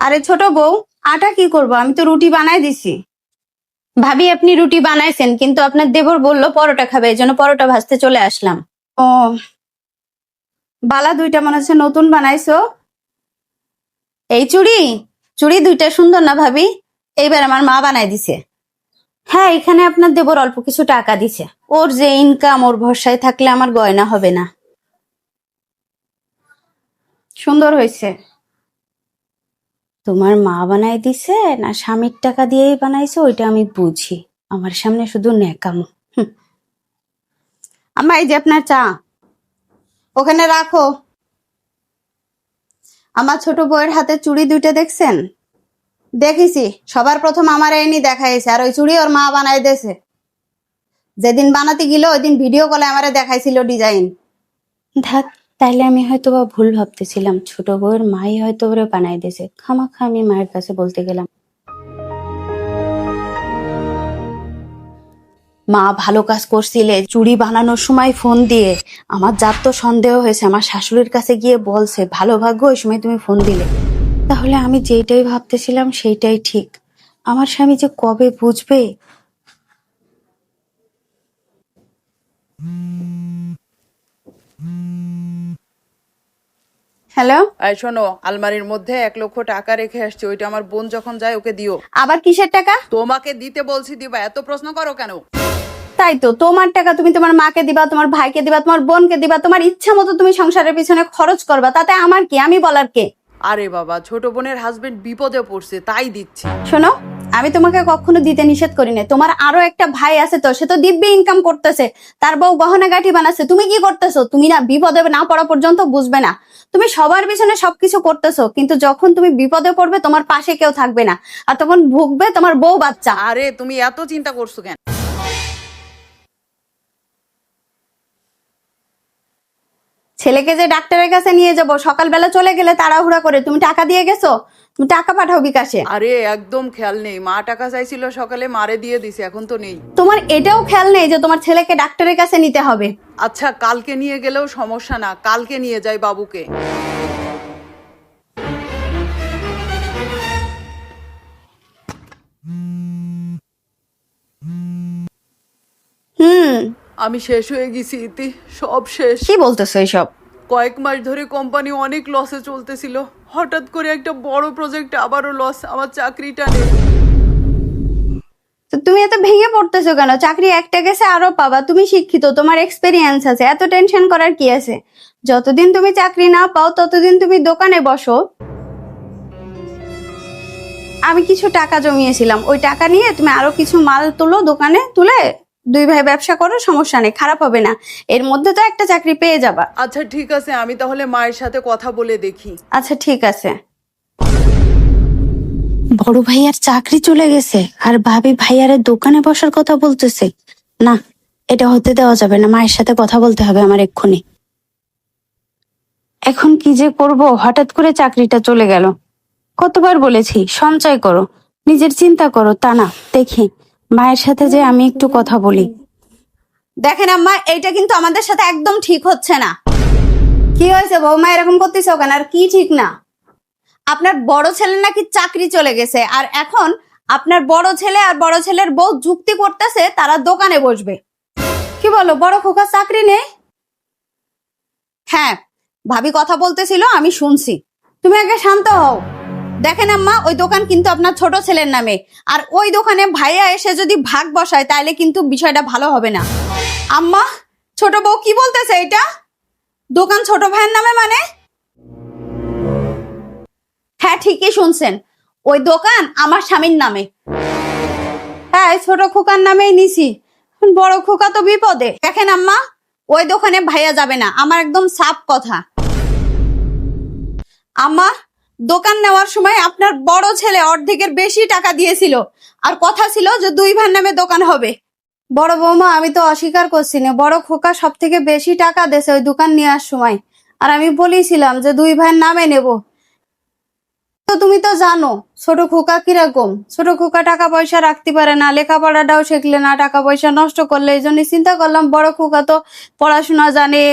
আরে ছোট বউ, আটা কি করব? আমি তো রুটি বানাই দিছি। ভাবি, আপনি রুটি বানাইছেন, কিন্তু আপনার দেবর বললো পরোটা খাবে, এই জন্য পরোটা ভাজতে চলে আসলাম। ও, বালা দুইটা মনে হচ্ছে নতুন বানাইছো। এই চুড়ি, চুড়ি দুইটা সুন্দর না ভাবি? এইবার আমার মা বানাই দিছে। হ্যাঁ, এখানে আপনার দেবর অল্প কিছু টাকা দিছে। ওর যে ইনকাম, ওর ভরসায় থাকলে আমার গয়না হবে না। সুন্দর হয়েছে। তোমার মা বানাই দিছে না স্বামীর টাকা দিয়েই বানাইছে ওইটা আমি বুঝি, আমার সামনে শুধু ন্যাকামো। আম্মা, এই যে আপনার চা, ওখানে রাখো। আমার ছোট বউয়ের হাতে চুড়ি দুইটা দেখছেন? দেখেছি, সবার প্রথম আমার এনে দেখাইছে, আর ওই চুড়ি ওর মা বানাই দিয়েছে। যেদিন বানাতে গেল ওই দিন ভিডিও কলে আমারে দেখাইছিল ডিজাইন। ধ্যাত, তাইলে আমি হয়তো বা ভুল ভাবতেছিলাম, ছোট বউয়ের মাই হয়তো ওরে বানাই দিয়েছে। খামাখা আমি মায়ের কাছে বলতে গেলাম। মা ভালো কাজ করছিলে, চুড়ি বানানোর সময় ফোন দিয়ে। আমার যার তো সন্দেহ হয়েছে, আমার শাশুড়ির কাছে গিয়ে বলছে ভালো ভাগ্য ওই সময় তুমি ফোন দিলে। তাহলে আমি যেটাই ভাবতেছিলাম সেইটাই ঠিক। আমার স্বামী যে কবে বুঝবে। হ্যালো, এই শোনো, আলমারির মধ্যে 1,00,000 টাকা রেখে আসছি, ওইটা আমার বোন যখন যায় ওকে দিও। আবার কিসের টাকা? তোমাকে দিতে বলছি, দিবা, এত প্রশ্ন করো কেন? তাই তো, তোমার টাকা তুমি তোমার মাকে দিবা, তোমার ভাইকে দিবা, তোমার বোনকে দিবা, তোমার ইচ্ছা মতো তুমি সংসারের পিছনে খরচ করবা, তাতে আমার কি? আমি বলার কে? আরে বাবা, ছোট বোনের হাজবেন্ড বিপদে পড়ছে তাই দিচ্ছি। শোনো, আমি তোমাকে কখনো দিতে নিষেধ করি না। তোমার আরো একটা ভাই আছে, তো সে তো দিব্যি ইনকাম করতেছে, তার বউ গহনা গাঠি বানাচ্ছে। তুমি কি করতেছো? তুমি না বিপদে না পড়া পর্যন্ত বুঝবে না। তুমি সবার পিছনে সবকিছু করতেছো, কিন্তু যখন তুমি বিপদে পড়বে তোমার পাশে কেউ থাকবে না, আর তখন ভুগবে তোমার বউ বাচ্চা। আরে তুমি এত চিন্তা করছো কেন? ছেলেকে যে ডাক্তারের কাছে নিয়ে যাব, সকালবেলা চলে গেলে তাড়াহুড়া করে, তুমি টাকা দিয়ে গেছো? তুমি টাকা পাঠাও বিকাশে। আরে একদম খেয়াল নেই, মা টাকা চাইছিল সকালে, মারে দিয়ে দিছে, এখন তো নেই। তোমার এটাও খেয়াল নেই যে তোমার ছেলেকে ডাক্তারের কাছে নিতে হবে? আচ্ছা, কালকে নিয়ে গেলেও সমস্যা না, কালকে নিয়ে যাই বাবুকে। হুম। আমি শেষ হয়ে গেছি ইতি, সব শেষ। কি বলতেছো এইসব? কয়েক মাস ধরে কোম্পানি অনেক লসে চলতেছিল, হঠাৎ করে একটা বড় প্রজেক্ট আবারও লস, আমার চাকরিটা নেই। তো তুমি এত ভেঙে পড়তেছো কেন? চাকরি একটা গেছে, আরো পাবা। তুমি শিক্ষিত, তোমার এক্সপেরিয়েন্স আছে, এত টেনশন করার কি আছে? যতদিন তুমি চাকরি না পাও ততদিন তুমি দোকানে বসো। আমি কিছু টাকা জমিয়েছিলাম, ওই টাকা নিয়ে তুমি আরো কিছু মাল তুলো, দোকানে তুলে দুই ভাই ব্যবসা করো, সমস্যা নেই, খারাপ হবে না। এর মধ্যে তো একটা চাকরি পেয়ে যাবা। আচ্ছা ঠিক আছে, আমি তাহলে মায়ের সাথে কথা বলে দেখি। আচ্ছা ঠিক আছে। বড় ভাইয়ার চাকরি চলে গেছে, আর ভাবি ভাইয়ারের দোকানে বসার কথা বলতেছে। না, এটা হতে দেওয়া যাবে না, মায়ের সাথে কথা বলতে হবে আমার এক্ষুনি। এখন কি যে করব, হঠাৎ করে চাকরিটা চলে গেল। কতবার বলেছি সঞ্চয় করো, নিজের চিন্তা করো, তা না। দেখি মায়ের সাথে যে আমি একটু কথা বলি। দেখেন আম্মা, এইটা কিন্তু আমাদের সাথে একদম ঠিক হচ্ছে না। কি হয়েছে বৌমা, এরকম করতেছো কেন? আর কি ঠিক না? আপনার বড় ছেলে নাকি চাকরি চলে গেছে, আর এখন আপনার বড় ছেলে আর বড় ছেলের বউ যুক্তি করতেছে তারা দোকানে বসবে। কি বলো, বড় খোকা চাকরি নেই? হ্যাঁ, ভাবি কথা বলতেছিল, আমি শুনছি। তুমি আগে শান্ত হও। দেখেন আম্মা, ওই দোকান কিন্তু আপনার ছোট ছেলের নামে, আর ওই দোকানে ভাইয়া এসে যদি ভাগ বসায় তাহলে কিন্তু বিষয়টা ভালো হবে না। আম্মা, ছোট বউ কি বলতেছে এটা? দোকান ছোট ভাইয়ের নামে মানে? হ্যাঁ, ঠিকই শুনছেন, ওই দোকান আমার স্বামীর নামে। হ্যাঁ, ছোট খোকার নামেই নিছি, বড় খোকা তো বিপদে। দেখেন আম্মা, ওই দোকানে ভাইয়া যাবে না, আমার একদম সাফ কথা। আম্মা, দোকান নেওয়ার সময় আপনার বড় ছেলে অর্ধেকের বেশি টাকা দিয়েছিল, আর কথা ছিল যে দুই ভাইয়ের নামে দোকান হবে। বড় বৌমা, আমি তো অস্বীকার করছি না, বড় খোকা সব থেকে বেশি টাকা দেছে ওই দোকান নেওয়ার সময়, আর আমি বলেছিলাম যে দুই ভাইয়ের নামে নেব। তো তুমি তো জানো ছোট খোকা কিরকম, ছোট খোকা টাকা পয়সা রাখতে পারে না, লেখাপড়াটাও শিখলে না, টাকা পয়সা নষ্ট করলে। এই জন্য চিন্তা করলাম বড় খোকা তো পড়াশোনা জানে,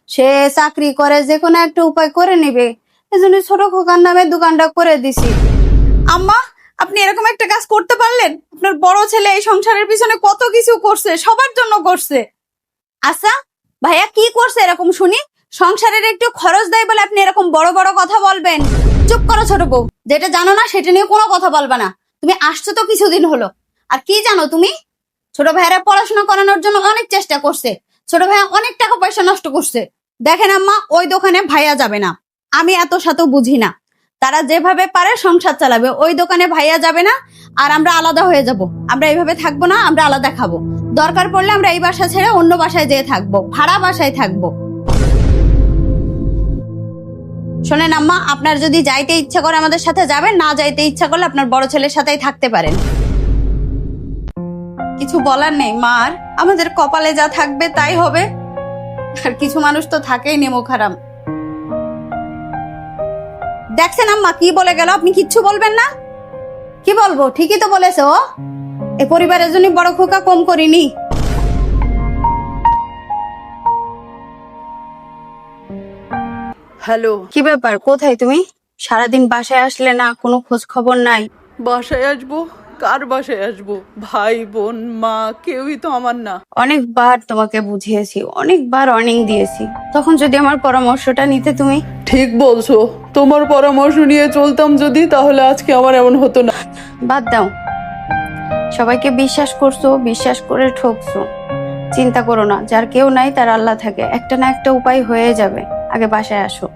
সে চাকরি করে, যে কোনো একটা উপায় করে নিবে। এই জন্য ছোট খোকার নামে দোকানটা করে দিছি। আম্মা, আপনি এরকম একটা কাজ করতে পারলেন? আপনার বড় ছেলে এই সংসারের পিছনে কত কিছু করছে, সবার জন্য করছে। আচ্ছা ভাইয়া কি করছে এরকম শুনি? সংসারের একটু খরচ দেয় বলে আপনি এরকম বড় বড় কথা বলবেন? চুপ করো ছোট বউ, যেটা জানো না সেটা নিয়ে কোনো কথা বলবা না। তুমি আসছো তো কিছুদিন হলো, আর কি জানো তুমি? ছোট ভাইয়েরা পড়াশোনা করানোর জন্য অনেক চেষ্টা করছে, ছোট ভাইয়া অনেক টাকা পয়সা নষ্ট করছে। দেখেন আম্মা, ওই দোকানে ভাইয়া যাবে না, আমি এত শত বুঝি না। তারা যেভাবে পারে সংসার চালাবে, ওই দোকানে ভাইয়া যাবে না। আর আমরা আলাদা হয়ে যাব, আমরা এইভাবে থাকবো না, আমরা আলাদা খাবো। দরকার পড়লে আমরা এই বাসা ছেড়ে অন্য বাসায় যেয়ে থাকবো, ভাড়া বাসায় থাকবো। শোনেন আম্মা, আপনার যদি যাইতে ইচ্ছা করে আমাদের সাথে যাবেন, না যাইতে ইচ্ছা করলে আপনার বড় ছেলের সাথেই থাকতে পারেন। কিছু বলার নেই মার, আমাদের কপালে যা থাকবে তাই হবে। আর কিছু মানুষ তো থাকেই নেমো খারাপ। দেখছেন আম্মা কি বলে গেল, আপনি কিচ্ছু বলবেন না? কি বলবো, ঠিকই তো বলেছে ও। এ পরিবারের জন্য বড় খোকা কম করিনি। হ্যালো, কি ব্যাপার, কোথায় তুমি? সারাদিন বাসায় আসলে না, কোনো খোঁজ খবর নাই। বাসায় আসবো? কার বাসায় আসবো? ভাই বোন মা কেউই তো আমার না। অনেকবার তোমাকে বুঝিয়েছি, অনেকবার ওয়ার্নিং দিয়েছি, তখন যদি আমার পরামর্শটা নিতে তুমি। ঠিক বলছো, তোমার পরামর্শ নিয়ে চলতাম যদি, তাহলে আজকে আমার এমন হতো না। বাদ দাও, সবাইকে বিশ্বাস করছো, বিশ্বাস করে ঠকছো। চিন্তা করো না, যার কেউ নাই তার আল্লাহ থাকে, একটা না একটা উপায় হয়ে যাবে। আগে বাসায় আসো।